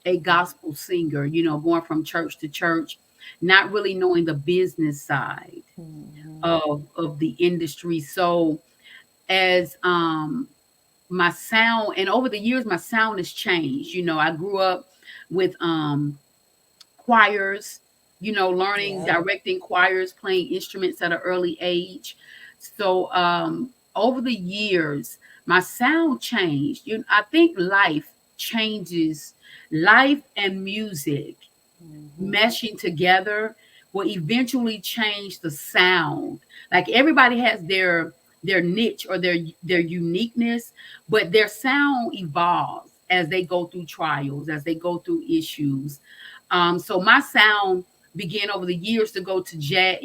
a gospel singer, going from church to church, not really knowing the business side Mm-hmm. of the industry. So as my sound, and over the years my sound has changed. I grew up with choirs, learning Yep. directing choirs, playing instruments at an early age. So over the years, my sound changed. I think life and music Mm-hmm. meshing together will eventually change the sound. Like everybody has their niche or their uniqueness, but their sound evolves as they go through trials, as they go through issues. So my sound began over the years to go to jazz,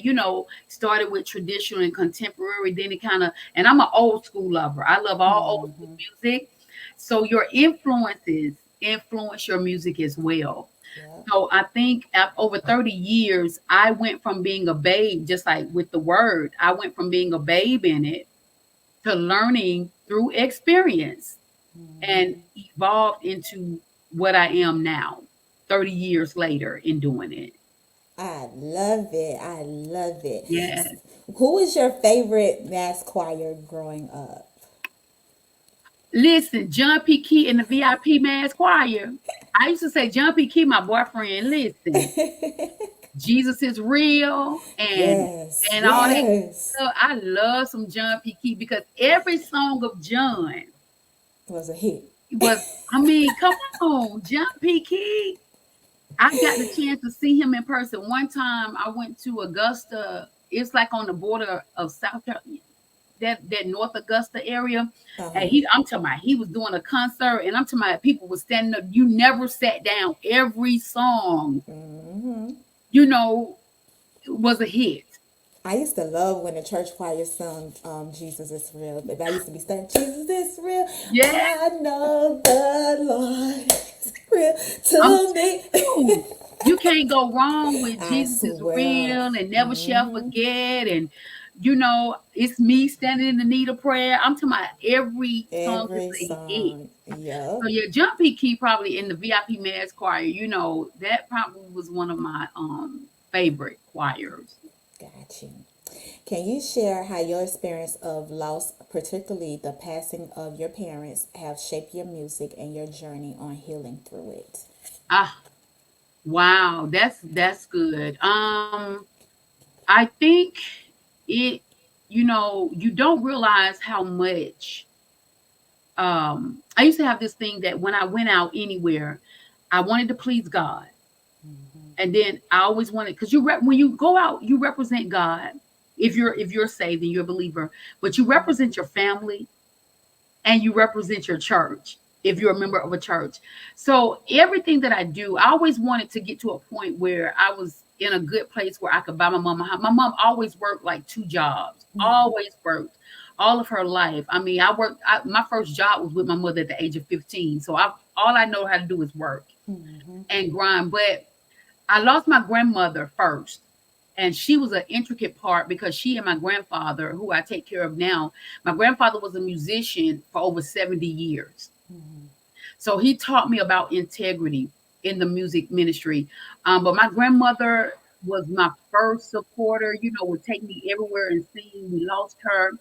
started with traditional and contemporary, then it kind of, and I'm an old school lover. I love all old school Mm-hmm. music. So your influences influence your music as well. Yep. So I think over 30 years, I went from being a babe, just like with the word, I went from being a babe in it to learning through experience and Mm-hmm. evolved into what I am now, 30 years later in doing it. I love it. I love it. Yes. Who was your favorite mass choir growing up? Listen, John P. Key in the VIP Mass Choir. I used to say, John P. Key, my boyfriend, listen, Jesus is real Yes, and all that. yes. So I love some John P. Key because every song of John Was a hit. was, I mean, come on, John P. Key. I got the chance to see him in person. One time I went to Augusta. It's like on the border of South Carolina, that North Augusta area. And Uh-huh. I'm talking about he was doing a concert, and I'm talking about people were standing up. You never sat down. Every song, Mm-hmm. you know, was a hit. I used to love when the church choir sung Jesus is real. But I used to be saying, Jesus is real. Yeah, I know the Lord is real I'm to me. telling you, you can't go wrong with I Jesus is swear. real and never shall Mm-hmm. forget. And it's me standing in the need of prayer. I'm talking about every song is Every a hit. song. So Yep. yeah, Jumpy Key probably in the VIP Mass Choir, that probably was one of my favorite choirs. Got you. Can you share how your experience of loss, particularly the passing of your parents, have shaped your music and your journey on healing through it? Ah, wow, that's good. I think it, you don't realize how much. I used to have this thing that when I went out anywhere, I wanted to please God, and then I always wanted, because when you go out, you represent God. If you're saved and you're a believer, but you represent your family and you represent your church if you're a member of a church. So everything that I do, I always wanted to get to a point where I was in a good place where I could buy my mom a house. My mom always worked like two jobs, always worked all of her life. I mean, my first job was with my mother at the age of 15. So all I know how to do is work and grind. But I lost my grandmother first. And she was an intricate part because she and my grandfather, who I take care of now, my grandfather was a musician for over 70 years. So he taught me about integrity in the music ministry. But my grandmother was my first supporter, would take me everywhere and sing. We lost her.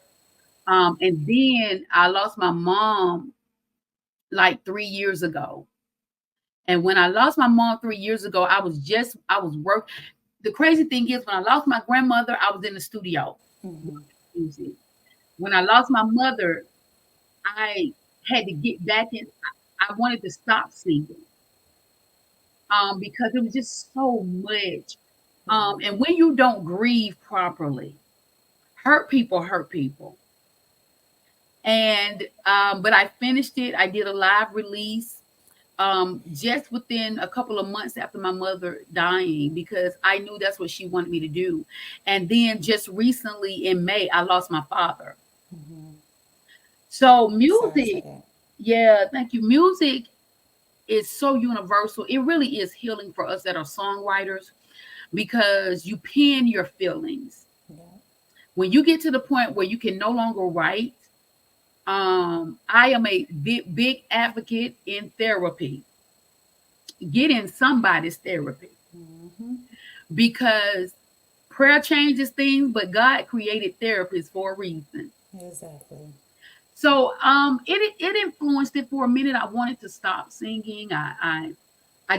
And then I lost my mom like 3 years ago. And when I lost my mom 3 years ago, I was work. The crazy thing is, when I lost my grandmother, I was in the studio music. When I lost my mother, I had to get back in. I wanted to stop singing because it was just so much. And when you don't grieve properly, hurt people. And but I finished it. I did a live release just within a couple of months after my mother dying because I knew that's what she wanted me to do. And then just recently in May, I lost my father. So Sorry for music, that. yeah, thank you. Music is so universal. It really is healing for us that are songwriters because you pen your feelings. Yeah. When you get to the point where you can no longer write, I am a big advocate in therapy. get in somebody's therapy because prayer changes things, but God created therapists for a reason. Exactly. So it influenced it for a minute. I wanted to stop singing. I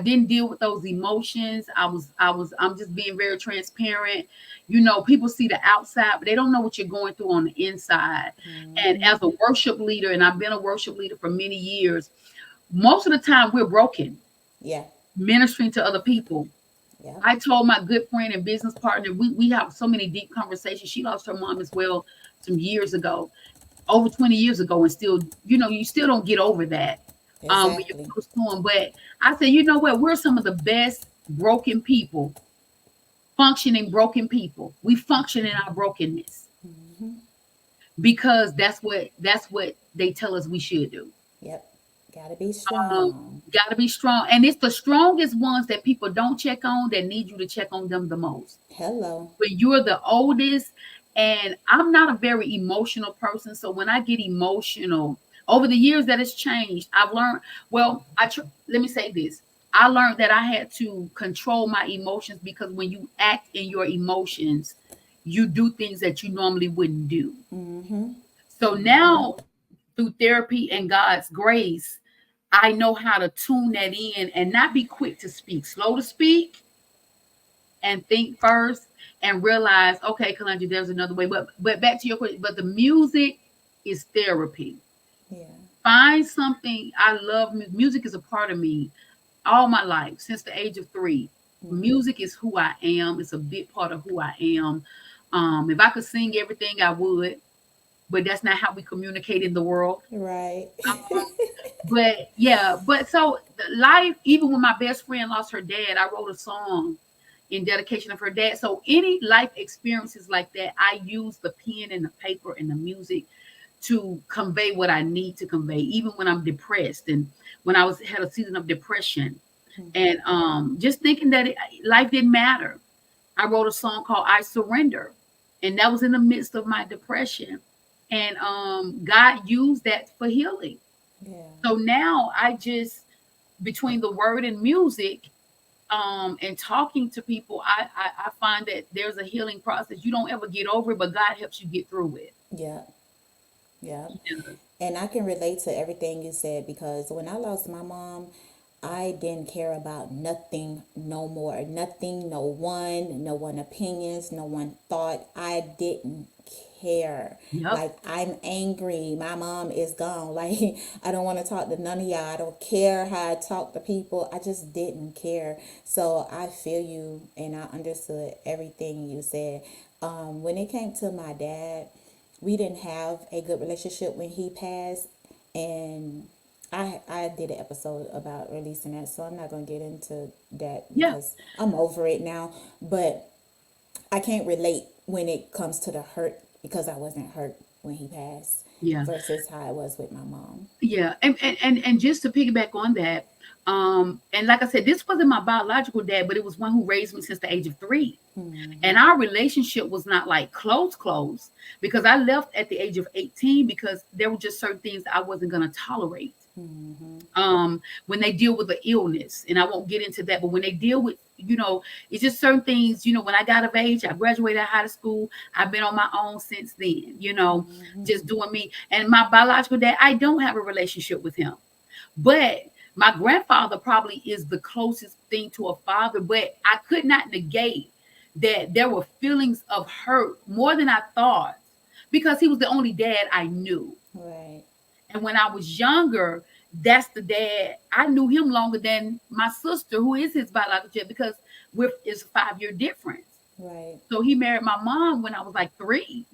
didn't deal with those emotions. I'm just being very transparent. You know, people see the outside, but they don't know what you're going through on the inside. And as a worship leader, and I've been a worship leader for many years, most of the time we're broken Yeah. ministering to other people. Yeah. I told my good friend and business partner, we have so many deep conversations. She lost her mom as well some years ago, over 20 years ago, and still, you know, you still don't get over that when you're Exactly. close to them. But I said, you know what? We're some of the best broken people, functioning broken people. We function in our brokenness because that's what they tell us we should do. Yep. Gotta be Um, strong. Got to be strong, and it's the strongest ones that people don't check on that need you to check on them the most. Hello. When you're the oldest, and I'm not a very emotional person, so when I get emotional, over the years that has changed, I've learned. Well, let me say this: I learned that I had to control my emotions because when you act in your emotions, you do things that you normally wouldn't do. Mm-hmm. So now, through therapy and God's grace, I know how to tune that in and not be quick to speak, slow to speak, and think first and realize, okay, Kalundra, there's another way. But back to your question, but the music is therapy. Yeah. Find something. I love music is a part of me all my life since the age of 3. Music is who I am. It's a big part of who I am. If I could sing everything, I would, but that's not how we communicate in the world. Right. But yeah, but so life, even when my best friend lost her dad, I wrote a song in dedication of her dad. So any life experiences like that, I use the pen and the paper and the music to convey what I need to convey, even when I'm depressed and when I was had a season of depression and just thinking that life didn't matter. I wrote a song called "I Surrender," and that was in the midst of my depression, and God used that for healing. Yeah. So now I just between the word and music and talking to people, I find that there's a healing process. You don't ever get over it, but God helps you get through it. Yeah. Yeah. Yeah. And I can relate to everything you said because when I lost my mom, I didn't care about nothing no more. Nothing, no one opinions, no one thought. I didn't care. Yep. Like, I'm angry. My mom is gone. Like, I don't want to talk to none of y'all. I don't care how I talk to people. I just didn't care. So I feel you and I understood everything you said. When it came to my dad, we didn't have a good relationship when he passed, and I did an episode about releasing that, so I'm not gonna get into that Yeah. because I'm over it now. But I can't relate when it comes to the hurt because I wasn't hurt when he passed Yeah. versus how I was with my mom. Yeah. And just to piggyback on that, and like I said, this wasn't my biological dad, but it was one who raised me since the age of 3. And our relationship was not like close because I left at the age of 18 because there were just certain things I wasn't going to tolerate. When they deal with the illness, and I won't get into that, but when they deal with, it's just certain things, when I got of age, I graduated out of school. I've been on my own since then, just doing me. And my biological dad, I don't have a relationship with him. But my grandfather probably is the closest thing to a father, but I could not negate that there were feelings of hurt more than I thought because he was the only dad I knew. Right. And when I was younger, that's the dad. I knew him longer than my sister, who is his biological dad, because it's a 5-year difference. Right. So he married my mom when I was like 3,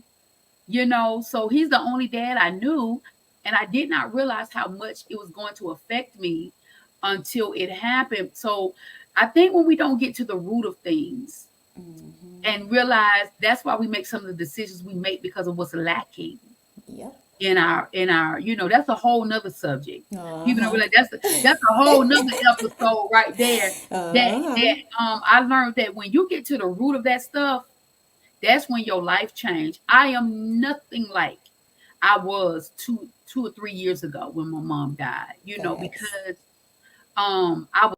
so he's the only dad I knew. And I did not realize how much it was going to affect me until it happened. So I think when we don't get to the root of things and realize that's why we make some of the decisions we make because of what's lacking Yep. in our, that's a whole nother subject. People don't Uh-huh. realize that's a whole nother episode right there. That Uh-huh. I learned that when you get to the root of that stuff, that's when your life changed. I am nothing like I was 2 or 3 years ago when my mom died, Facts. because I was